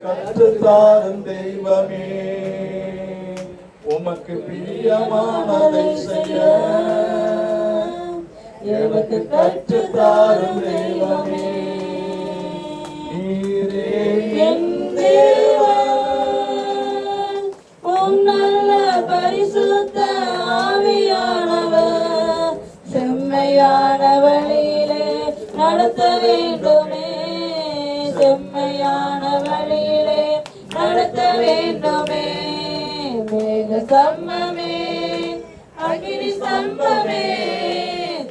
கற்றுத்தாரும் தெய்வமே, உமக்கு பிரியமானதை செய்ய எனக்கு கற்றுத்தாரும் தெய்வமே. நீரே என் தேவன், உம் நல்ல பரிசுத்த ஆவியானவர் செம்மையான வழியிலே நடத்த வேண்டுமே, செம்மையான வழியிலே நடத்த வேண்டுமே. மேக ஸ்தம்பமே, அக்கினி ஸ்தம்பமே,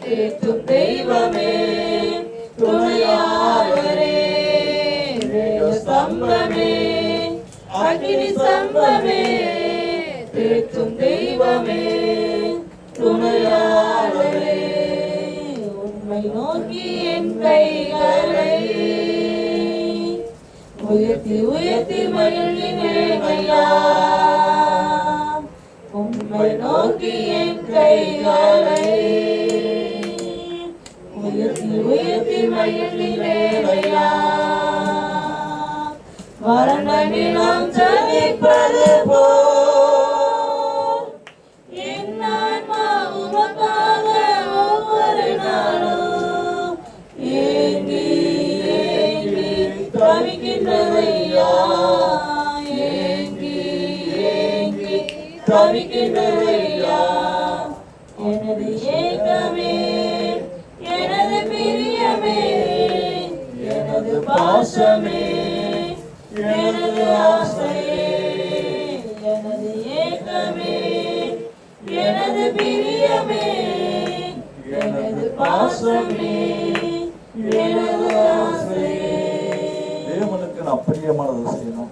தேற்றும் தெய்வமே, துணையாளரே. மேக ஸ்தம்பமே, அக்கினி ஸ்தம்பமே, தேற்றும் தெய்வமே, துணையாளரே. உம்மை நோக்கி என் கைகளை உயர்த்தி உயர்த்தி மகிழ்கிறேன் ஐயா. உம்மை நோக்கி என் கைகளை உயர்த்தி உயர்த்தி மகிழ்கிறேன் ஐயா. வறண்ட நிலம் செழிப்பது போல் என் ஆன்மா உமக்காக ஒவ்வொரு நாளும் ஏங்கி ஏங்கி தவிக்கின்றதையா, ஏங்கி ஏங்கி தவிக்கின்றதையா. எனது ஏக்கமே, எனது பிரியமே, எனது பாசமே, எனது ஆசையே, எனது ஏக்கமே, எனது பிரியமே, எனது பாசமே, எனது ஆசையே. தேவனுக்கு நான் பிரியமானதை செய்யணும்.